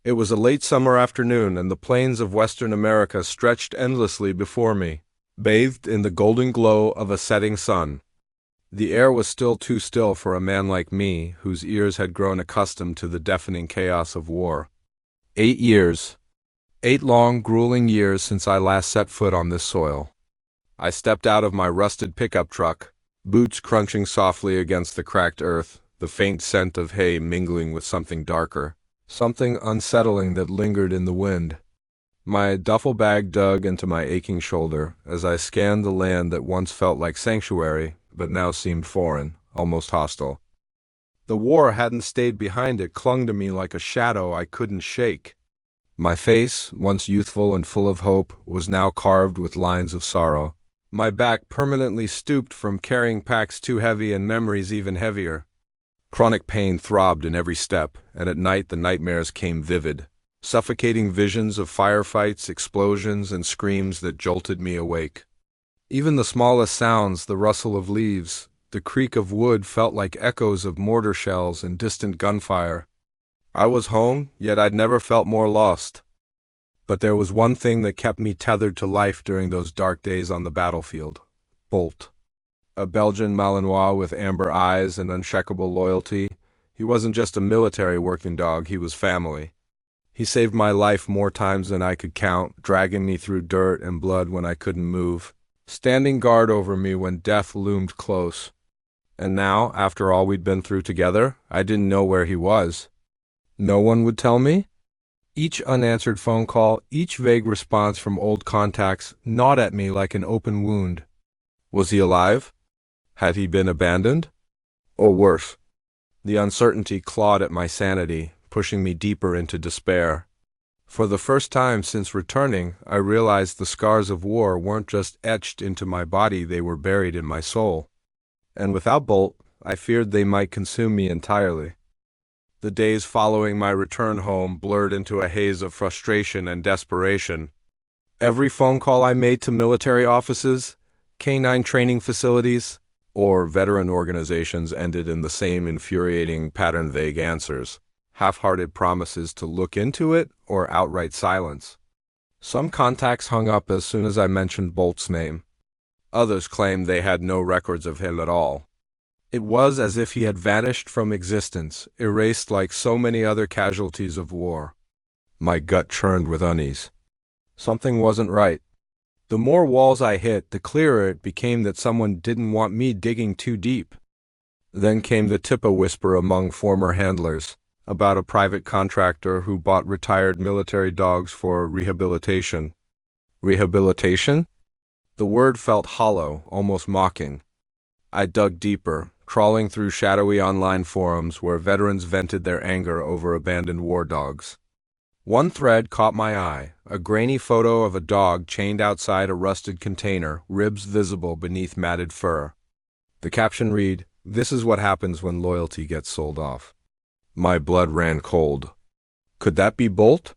It was a late summer afternoon, and the plains of western America stretched endlessly before me, bathed in the golden glow of a setting sun. The air was still too still for a man like me, whose ears had grown accustomed to the deafening chaos of war. 8 years. 8 long, grueling years since I last set foot on this soil. I stepped out of my rusted pickup truck, boots crunching softly against the cracked earth, the faint scent of hay mingling with something darker, something unsettling that lingered in the wind. My duffel bag dug into my aching shoulder as I scanned the land that once felt like sanctuary, but now seemed foreign, almost hostile. The war hadn't stayed behind, it clung to me like a shadow I couldn't shake. My face, once youthful and full of hope, was now carved with lines of sorrow. My back permanently stooped from carrying packs too heavy and memories even heavier. Chronic pain throbbed in every step, and at night the nightmares came vivid, suffocating visions of firefights, explosions, and screams that jolted me awake. Even the smallest sounds, the rustle of leaves, the creak of wood, felt like echoes of mortar shells and distant gunfire. I was home, yet I'd never felt more lost. But there was one thing that kept me tethered to life during those dark days on the battlefield: Bolt. A Belgian Malinois with amber eyes and unshakable loyalty. He wasn't just a military working dog, he was family. He saved my life more times than I could count, dragging me through dirt and blood when I couldn't move, standing guard over me when death loomed close. And now, after all we'd been through together, I didn't know where he was. No one would tell me? Each unanswered phone call, each vague response from old contacts, gnawed at me like an open wound. Was he alive? Had he been abandoned? Or worse? The uncertainty clawed at my sanity, pushing me deeper into despair. For the first time since returning, I realized the scars of war weren't just etched into my body, they were buried in my soul. And without Bolt, I feared they might consume me entirely. The days following my return home blurred into a haze of frustration and desperation. Every phone call I made to military offices, canine training facilities, or veteran organizations ended in the same infuriating pattern: vague answers, half-hearted promises to look into it, or outright silence. Some contacts hung up as soon as I mentioned Bolt's name. Others claimed they had no records of him at all. It was as if he had vanished from existence, erased like so many other casualties of war. My gut churned with unease. Something wasn't right. The more walls I hit, the clearer it became that someone didn't want me digging too deep. Then came the tip-a-whisper among former handlers, about a private contractor who bought retired military dogs for rehabilitation. Rehabilitation? The word felt hollow, almost mocking. I dug deeper, crawling through shadowy online forums where veterans vented their anger over abandoned war dogs. One thread caught my eye, a grainy photo of a dog chained outside a rusted container, ribs visible beneath matted fur. The caption read, "This is what happens when loyalty gets sold off." My blood ran cold. Could that be Bolt?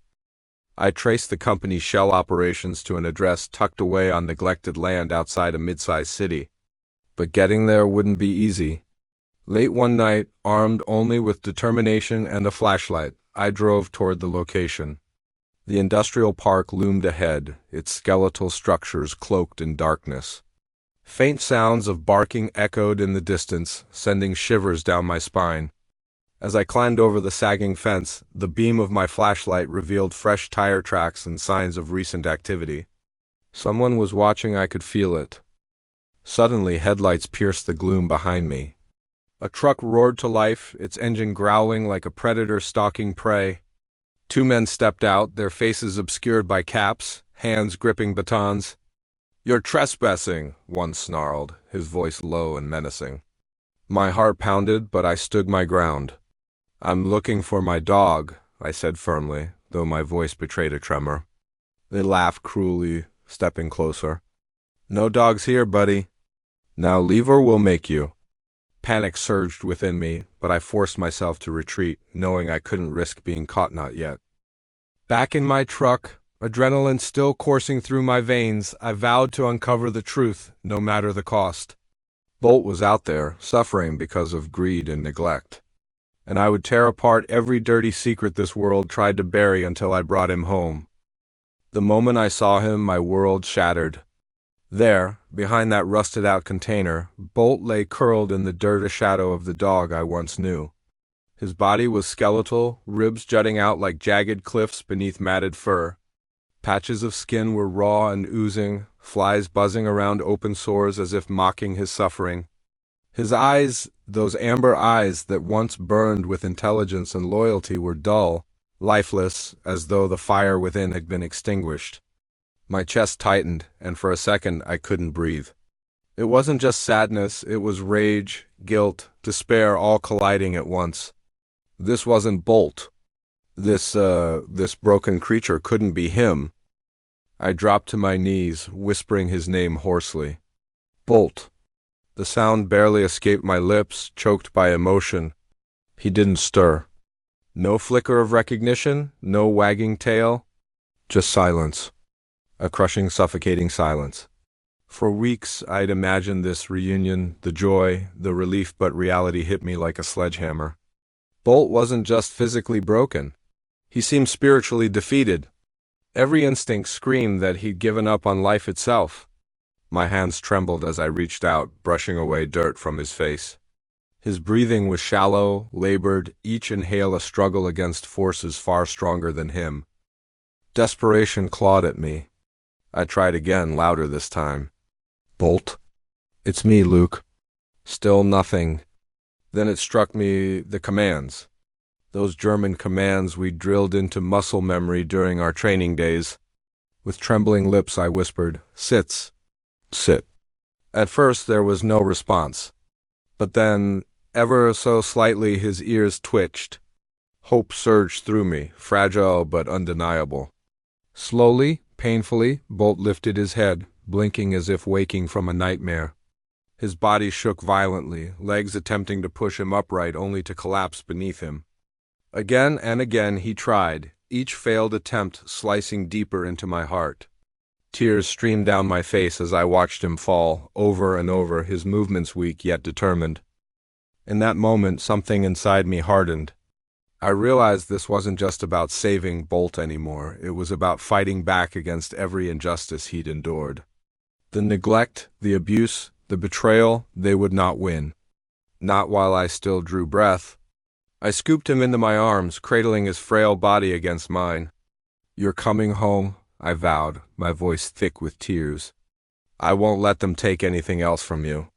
I traced the company's shell operations to an address tucked away on neglected land outside a mid-sized city. But getting there wouldn't be easy. Late one night, armed only with determination and a flashlight, I drove toward the location. The industrial park loomed ahead, its skeletal structures cloaked in darkness. Faint sounds of barking echoed in the distance, sending shivers down my spine. As I climbed over the sagging fence, the beam of my flashlight revealed fresh tire tracks and signs of recent activity. Someone was watching, I could feel it. Suddenly, headlights pierced the gloom behind me. A truck roared to life, its engine growling like a predator stalking prey. Two men stepped out, their faces obscured by caps, hands gripping batons. "You're trespassing," one snarled, his voice low and menacing. My heart pounded, but I stood my ground. "I'm looking for my dog," I said firmly, though my voice betrayed a tremor. They laughed cruelly, stepping closer. "No dogs here, buddy. Now leave or we'll make you." Panic surged within me, but I forced myself to retreat, knowing I couldn't risk being caught. Not yet. Back in my truck, adrenaline still coursing through my veins, I vowed to uncover the truth, no matter the cost. Bolt was out there, suffering because of greed and neglect. and I would tear apart every dirty secret this world tried to bury until I brought him home. The moment I saw him, my world shattered. There, behind that rusted-out container, Bolt lay curled in the dirt, a shadow of the dog I once knew. His body was skeletal, ribs jutting out like jagged cliffs beneath matted fur. Patches of skin were raw and oozing, flies buzzing around open sores as if mocking his suffering. His eyes, those amber eyes that once burned with intelligence and loyalty, were dull, lifeless, as though the fire within had been extinguished. My chest tightened, and for a second I couldn't breathe. It wasn't just sadness, it was rage, guilt, despair, all colliding at once. This wasn't Bolt. This broken creature couldn't be him. I dropped to my knees, whispering his name hoarsely. Bolt. The sound barely escaped my lips, choked by emotion. He didn't stir. No flicker of recognition, no wagging tail. Just silence. A crushing, suffocating silence. For weeks I'd imagined this reunion, the joy, the relief, but reality hit me like a sledgehammer. Bolt wasn't just physically broken. He seemed spiritually defeated. Every instinct screamed that he'd given up on life itself. My hands trembled as I reached out, brushing away dirt from his face. His breathing was shallow, labored, each inhale a struggle against forces far stronger than him. Desperation clawed at me. I tried again, louder this time. Bolt? It's me, Luke. Still nothing. Then it struck me, the commands. Those German commands we drilled into muscle memory during our training days. With trembling lips I whispered, "Sits. Sit." At first there was no response. But then, ever so slightly, his ears twitched. Hope surged through me, fragile but undeniable. Slowly, painfully, Bolt lifted his head, blinking as if waking from a nightmare. His body shook violently, legs attempting to push him upright only to collapse beneath him. Again and again he tried, each failed attempt slicing deeper into my heart. Tears streamed down my face as I watched him fall, over and over, his movements weak yet determined. In that moment, something inside me hardened. I realized this wasn't just about saving Bolt anymore, it was about fighting back against every injustice he'd endured. The neglect, the abuse, the betrayal, they would not win. Not while I still drew breath. I scooped him into my arms, cradling his frail body against mine. "You're coming home," I vowed, my voice thick with tears. "I won't let them take anything else from you."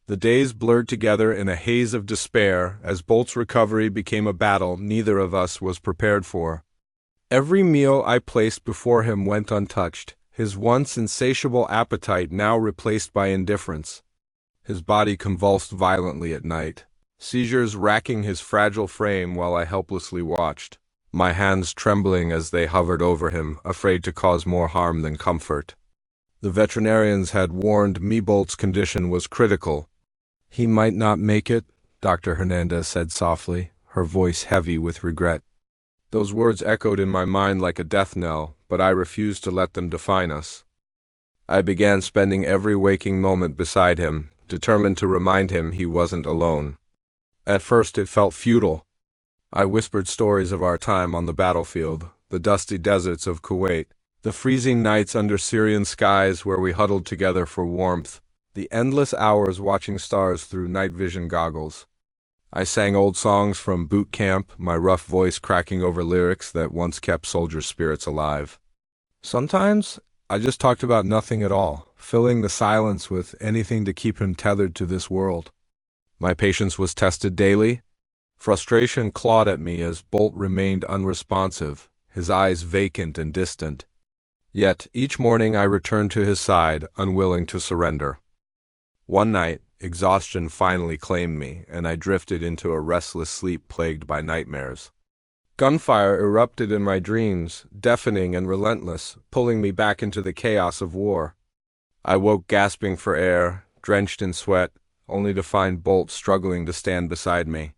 The days blurred together in a haze of despair as Bolt's recovery became a battle neither of us was prepared for. Every meal I placed before him went untouched, his once insatiable appetite now replaced by indifference. His body convulsed violently at night, seizures racking his fragile frame while I helplessly watched, my hands trembling as they hovered over him, afraid to cause more harm than comfort. The veterinarians had warned me Bolt's condition was critical. "He might not make it," Dr. Hernandez said softly, her voice heavy with regret. Those words echoed in my mind like a death knell, but I refused to let them define us. I began spending every waking moment beside him, determined to remind him he wasn't alone. At first it felt futile. I whispered stories of our time on the battlefield, the dusty deserts of Kuwait, the freezing nights under Syrian skies where we huddled together for warmth, the endless hours watching stars through night vision goggles. I sang old songs from boot camp, my rough voice cracking over lyrics that once kept soldiers' spirits alive. Sometimes I just talked about nothing at all, filling the silence with anything to keep him tethered to this world. My patience was tested daily. Frustration clawed at me as Bolt remained unresponsive, his eyes vacant and distant. Yet each morning I returned to his side, unwilling to surrender. One night, exhaustion finally claimed me, and I drifted into a restless sleep plagued by nightmares. Gunfire erupted in my dreams, deafening and relentless, pulling me back into the chaos of war. I woke gasping for air, drenched in sweat, only to find Bolt struggling to stand beside me.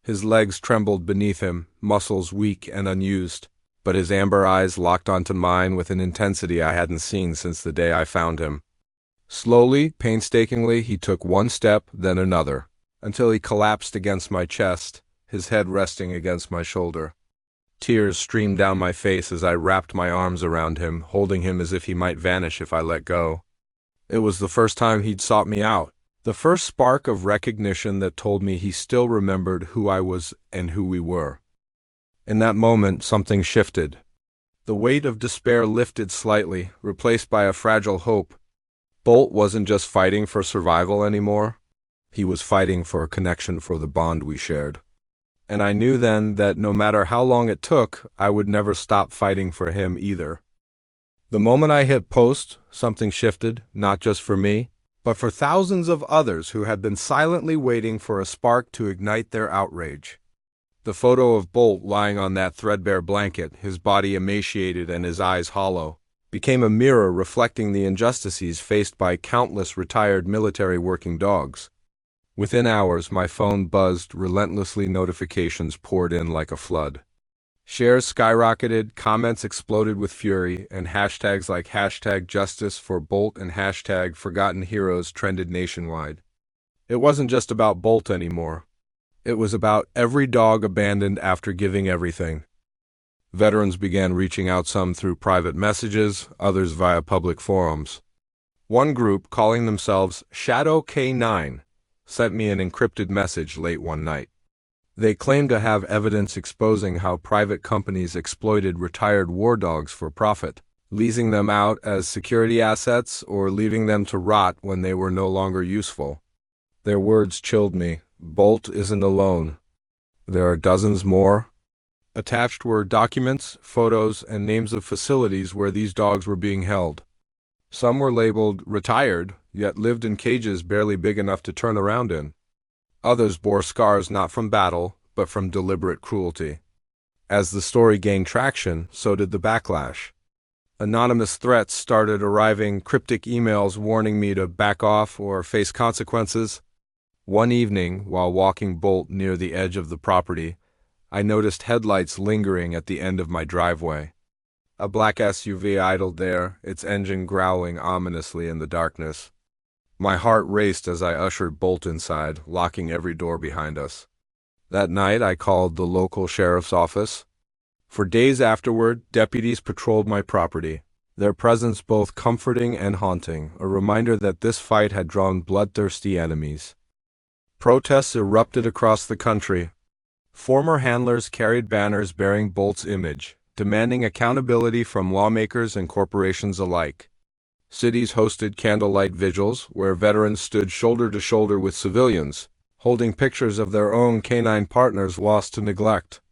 His legs trembled beneath him, muscles weak and unused, but his amber eyes locked onto mine with an intensity I hadn't seen since the day I found him. Slowly, painstakingly, he took one step, then another, until he collapsed against my chest, his head resting against my shoulder. Tears streamed down my face as I wrapped my arms around him, holding him as if he might vanish if I let go. It was the first time he'd sought me out, the first spark of recognition that told me he still remembered who I was and who we were. In that moment, something shifted. The weight of despair lifted slightly, replaced by a fragile hope. Bolt wasn't just fighting for survival anymore. He was fighting for a connection, for the bond we shared. And I knew then that no matter how long it took, I would never stop fighting for him either. The moment I hit post, something shifted, not just for me, but for thousands of others who had been silently waiting for a spark to ignite their outrage. The photo of Bolt lying on that threadbare blanket, his body emaciated and his eyes hollow, became a mirror reflecting the injustices faced by countless retired military working dogs. Within hours, my phone buzzed, relentlessly notifications poured in like a flood. Shares skyrocketed, comments exploded with fury, and hashtags like #JusticeForBolt and #ForgottenHeroes trended nationwide. It wasn't just about Bolt anymore. It was about every dog abandoned after giving everything. Veterans began reaching out, some through private messages, others via public forums. One group, calling themselves Shadow K9, sent me an encrypted message late one night. They claimed to have evidence exposing how private companies exploited retired war dogs for profit, leasing them out as security assets or leaving them to rot when they were no longer useful. Their words chilled me. Bolt isn't alone. There are dozens more. Attached were documents, photos, and names of facilities where these dogs were being held. Some were labeled retired, yet lived in cages barely big enough to turn around in. Others bore scars not from battle, but from deliberate cruelty. As the story gained traction, so did the backlash. Anonymous threats started arriving, cryptic emails warning me to back off or face consequences. One evening, while walking Bolt near the edge of the property, I noticed headlights lingering at the end of my driveway. A black SUV idled there, its engine growling ominously in the darkness. My heart raced as I ushered Bolt inside, locking every door behind us. That night, I called the local sheriff's office. For days afterward, deputies patrolled my property, their presence both comforting and haunting, a reminder that this fight had drawn bloodthirsty enemies. Protests erupted across the country. Former handlers carried banners bearing Bolt's image, demanding accountability from lawmakers and corporations alike. Cities hosted candlelight vigils where veterans stood shoulder to shoulder with civilians, holding pictures of their own canine partners lost to neglect.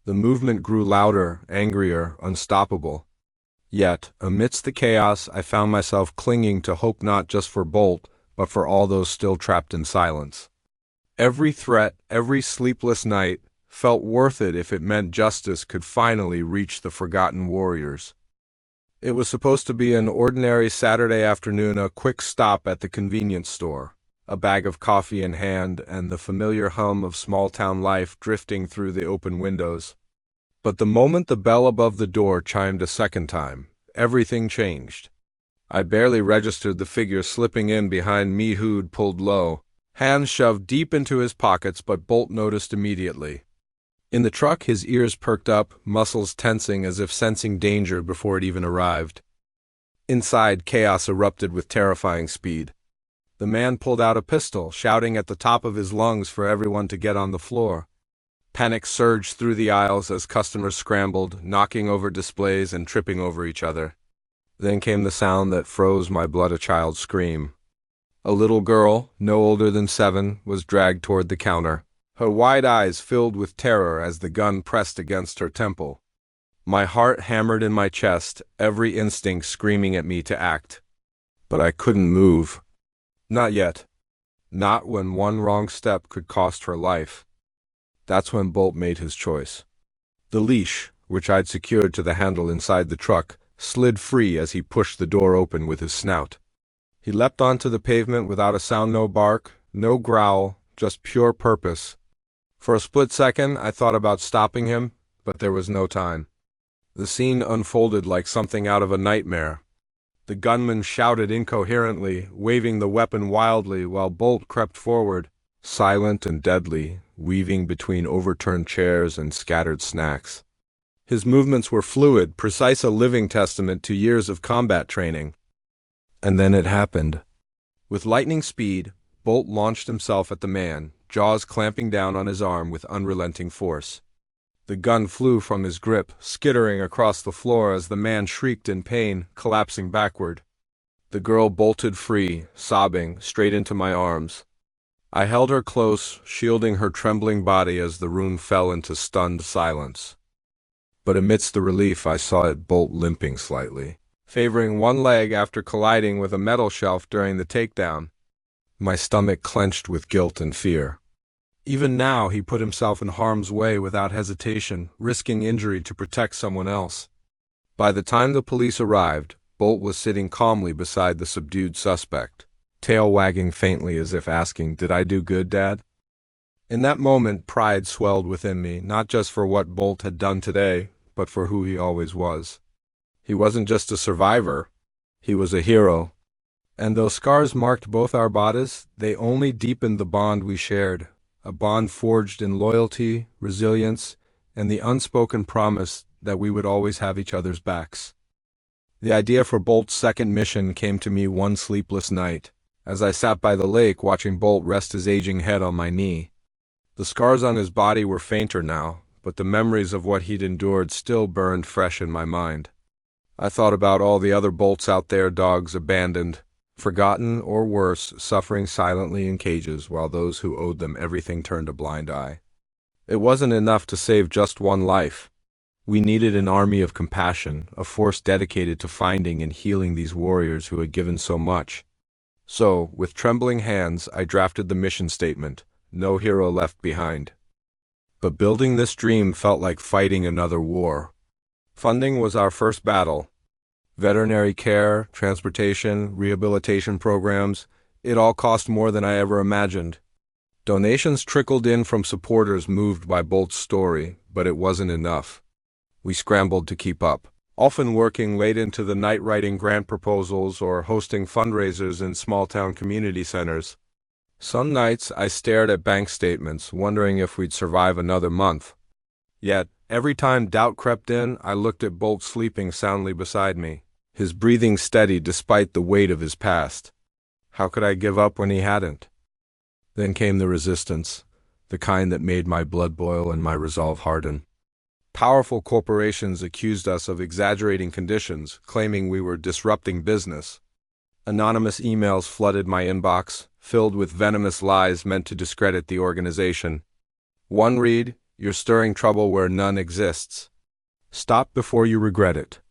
The movement grew louder, angrier, unstoppable. Yet, amidst the chaos, I found myself clinging to hope, not just for Bolt, but for all those still trapped in silence. Every threat, every sleepless night, felt worth it if it meant justice could finally reach the forgotten warriors. It was supposed to be an ordinary Saturday afternoon, a quick stop at the convenience store, a bag of coffee in hand and the familiar hum of small-town life drifting through the open windows. But the moment the bell above the door chimed a second time, everything changed. I barely registered the figure slipping in behind me, hood pulled low, hands shoved deep into his pockets, but Bolt noticed immediately. In the truck, his ears perked up, muscles tensing as if sensing danger before it even arrived. Inside, chaos erupted with terrifying speed. The man pulled out a pistol, shouting at the top of his lungs for everyone to get on the floor. Panic surged through the aisles as customers scrambled, knocking over displays and tripping over each other. Then came the sound that froze my blood, a child's scream. A little girl, no older than 7, was dragged toward the counter, her wide eyes filled with terror as the gun pressed against her temple. My heart hammered in my chest, every instinct screaming at me to act. But I couldn't move. Not yet. Not when one wrong step could cost her life. That's when Bolt made his choice. The leash, which I'd secured to the handle inside the truck, slid free as he pushed the door open with his snout. He leapt onto the pavement without a sound, no bark, no growl, just pure purpose. For a split second, I thought about stopping him, but there was no time. The scene unfolded like something out of a nightmare. The gunman shouted incoherently, waving the weapon wildly, while Bolt crept forward, silent and deadly, weaving between overturned chairs and scattered snacks. His movements were fluid, precise, a living testament to years of combat training. And then it happened. With lightning speed, Bolt launched himself at the man, jaws clamping down on his arm with unrelenting force. The gun flew from his grip, skittering across the floor as the man shrieked in pain, collapsing backward. The girl bolted free, sobbing, straight into my arms. I held her close, shielding her trembling body as the room fell into stunned silence. But amidst the relief I saw it, Bolt limping slightly, favoring one leg after colliding with a metal shelf during the takedown. My stomach clenched with guilt and fear. Even now he put himself in harm's way without hesitation, risking injury to protect someone else. By the time the police arrived, Bolt was sitting calmly beside the subdued suspect, tail wagging faintly as if asking, "Did I do good, Dad?" In that moment, pride swelled within me, not just for what Bolt had done today, but for who he always was. He wasn't just a survivor, he was a hero. And though scars marked both our bodies, they only deepened the bond we shared. A bond forged in loyalty, resilience, and the unspoken promise that we would always have each other's backs. The idea for Bolt's second mission came to me one sleepless night, as I sat by the lake watching Bolt rest his aging head on my knee. The scars on his body were fainter now, but the memories of what he'd endured still burned fresh in my mind. I thought about all the other Bolts out there, dogs abandoned, forgotten, or worse, suffering silently in cages while those who owed them everything turned a blind eye. It wasn't enough to save just one life. We needed an army of compassion, a force dedicated to finding and healing these warriors who had given so much. So, with trembling hands, I drafted the mission statement, "No hero left behind." But building this dream felt like fighting another war. Funding was our first battle. Veterinary care, transportation, rehabilitation programs, it all cost more than I ever imagined. Donations trickled in from supporters moved by Bolt's story, but it wasn't enough. We scrambled to keep up, often working late into the night writing grant proposals or hosting fundraisers in small-town community centers. Some nights I stared at bank statements, wondering if we'd survive another month. Yet, every time doubt crept in, I looked at Bolt sleeping soundly beside me, his breathing steady despite the weight of his past. How could I give up when he hadn't? Then came the resistance, the kind that made my blood boil and my resolve harden. Powerful corporations accused us of exaggerating conditions, claiming we were disrupting business. Anonymous emails flooded my inbox, filled with venomous lies meant to discredit the organization. One read, "You're stirring trouble where none exists. Stop before you regret it."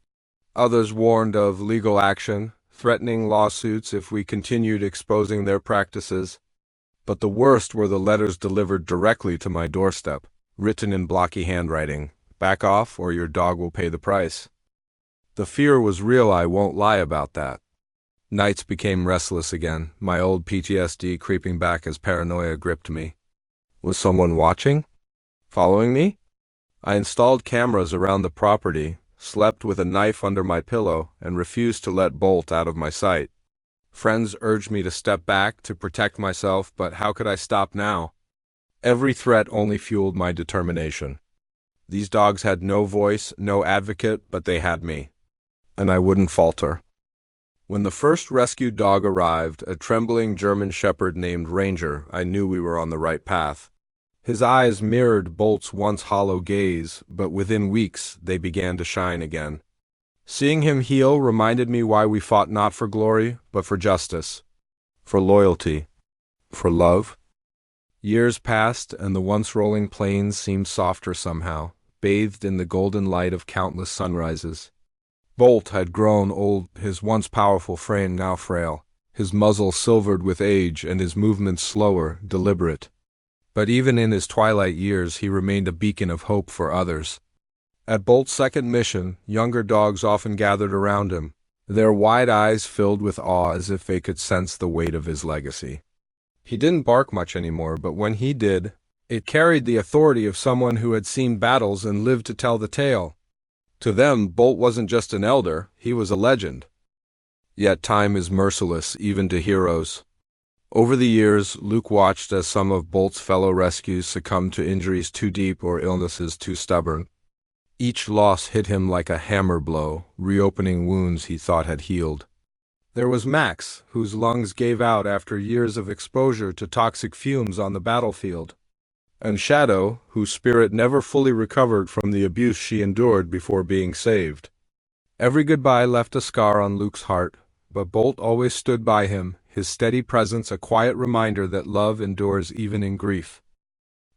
Others warned of legal action, threatening lawsuits if we continued exposing their practices. But the worst were the letters delivered directly to my doorstep, written in blocky handwriting. "Back off or your dog will pay the price." The fear was real, I won't lie about that. Nights became restless again, my old PTSD creeping back as paranoia gripped me. Was someone watching? Following me? I installed cameras around the property, slept with a knife under my pillow, and refused to let Bolt out of my sight. Friends urged me to step back to protect myself, but how could I stop now? Every threat only fueled my determination. These dogs had no voice, no advocate, but they had me. And I wouldn't falter. When the first rescued dog arrived, a trembling German shepherd named Ranger, I knew we were on the right path. His eyes mirrored Bolt's once hollow gaze, but within weeks they began to shine again. Seeing him heal reminded me why we fought not for glory, but for justice, for loyalty, for love. Years passed, and the once rolling plains seemed softer somehow, bathed in the golden light of countless sunrises. Bolt had grown old, his once powerful frame now frail, his muzzle silvered with age and his movements slower, deliberate. But even in his twilight years he remained a beacon of hope for others. At Bolt's second mission, younger dogs often gathered around him, their wide eyes filled with awe as if they could sense the weight of his legacy. He didn't bark much anymore, but when he did, it carried the authority of someone who had seen battles and lived to tell the tale. To them, Bolt wasn't just an elder, he was a legend. Yet time is merciless even to heroes. Over the years, Luke watched as some of Bolt's fellow rescues succumbed to injuries too deep or illnesses too stubborn. Each loss hit him like a hammer blow, reopening wounds he thought had healed. There was Max, whose lungs gave out after years of exposure to toxic fumes on the battlefield. And Shadow, whose spirit never fully recovered from the abuse she endured before being saved. Every goodbye left a scar on Luke's heart, but Bolt always stood by him, his steady presence a quiet reminder that love endures even in grief.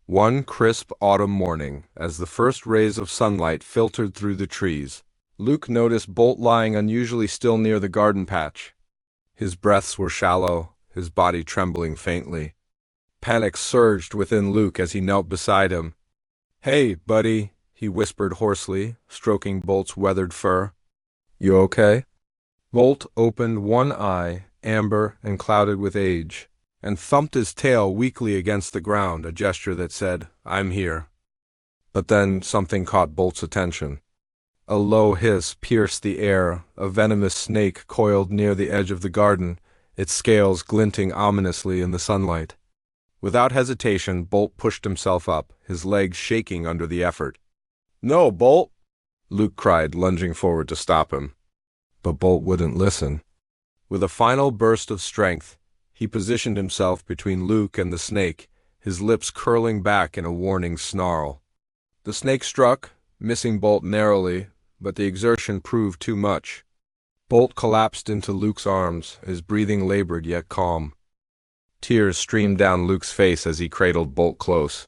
One crisp autumn morning, as the first rays of sunlight filtered through the trees, Luke noticed Bolt lying unusually still near the garden patch. His breaths were shallow, his body trembling faintly. Panic surged within Luke as he knelt beside him. "Hey, buddy," he whispered hoarsely, stroking Bolt's weathered fur. "You okay?" Bolt opened one eye, amber and clouded with age, and thumped his tail weakly against the ground, a gesture that said, "I'm here." But then something caught Bolt's attention. A low hiss pierced the air, a venomous snake coiled near the edge of the garden, its scales glinting ominously in the sunlight. Without hesitation, Bolt pushed himself up, his legs shaking under the effort. "No, Bolt!" Luke cried, lunging forward to stop him. But Bolt wouldn't listen. With a final burst of strength, he positioned himself between Luke and the snake, his lips curling back in a warning snarl. The snake struck, missing Bolt narrowly, but the exertion proved too much. Bolt collapsed into Luke's arms, his breathing labored yet calm. Tears streamed down Luke's face as he cradled Bolt close.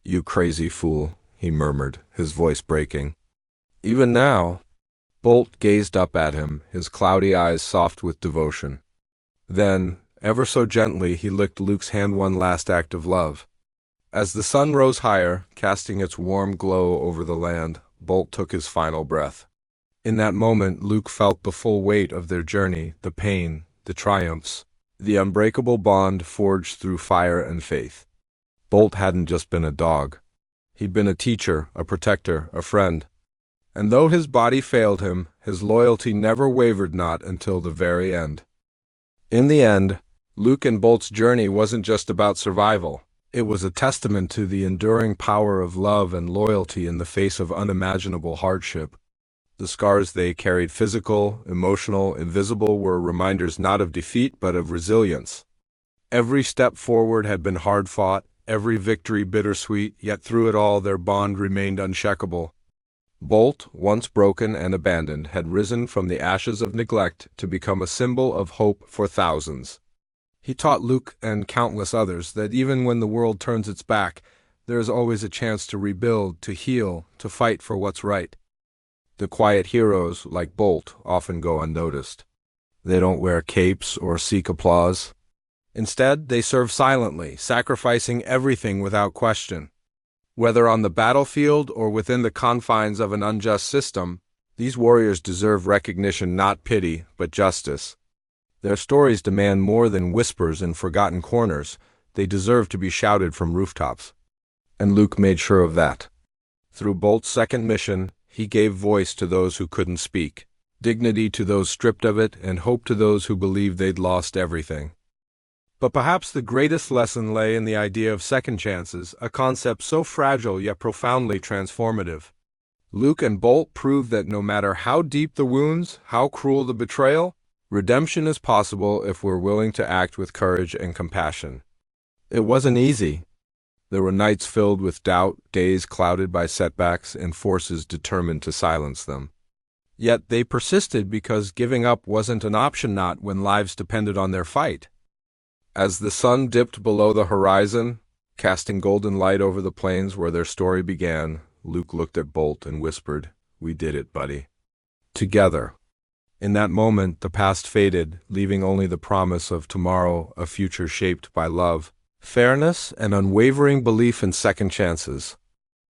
"You crazy fool," he murmured, his voice breaking. Even now, Bolt gazed up at him, his cloudy eyes soft with devotion. Then, ever so gently, he licked Luke's hand, one last act of love. As the sun rose higher, casting its warm glow over the land, Bolt took his final breath. In that moment, Luke felt the full weight of their journey, the pain, the triumphs, the unbreakable bond forged through fire and faith. Bolt hadn't just been a dog. He'd been a teacher, a protector, a friend. And though his body failed him, his loyalty never wavered, not until the very end. In the end, Luke and Bolt's journey wasn't just about survival. It was a testament to the enduring power of love and loyalty in the face of unimaginable hardship. The scars they carried, physical, emotional, invisible, were reminders not of defeat but of resilience. Every step forward had been hard-fought, every victory bittersweet, yet through it all their bond remained unshakable. Bolt, once broken and abandoned, had risen from the ashes of neglect to become a symbol of hope for thousands. He taught Luke and countless others that even when the world turns its back, there is always a chance to rebuild, to heal, to fight for what's right. The quiet heroes, like Bolt, often go unnoticed. They don't wear capes or seek applause. Instead, they serve silently, sacrificing everything without question. Whether on the battlefield or within the confines of an unjust system, these warriors deserve recognition, not pity, but justice. Their stories demand more than whispers in forgotten corners. They deserve to be shouted from rooftops. And Luke made sure of that. Through Bolt's second mission, he gave voice to those who couldn't speak, dignity to those stripped of it, and hope to those who believed they'd lost everything. But perhaps the greatest lesson lay in the idea of second chances, a concept so fragile yet profoundly transformative. Luke and Bolt proved that no matter how deep the wounds, how cruel the betrayal, redemption is possible if we're willing to act with courage and compassion. It wasn't easy. There were nights filled with doubt, days clouded by setbacks, and forces determined to silence them. Yet they persisted because giving up wasn't an option, not when lives depended on their fight. As the sun dipped below the horizon, casting golden light over the plains where their story began, Luke looked at Bolt and whispered, "We did it, buddy. Together." In that moment, the past faded, leaving only the promise of tomorrow, a future shaped by love, fairness, and unwavering belief in second chances.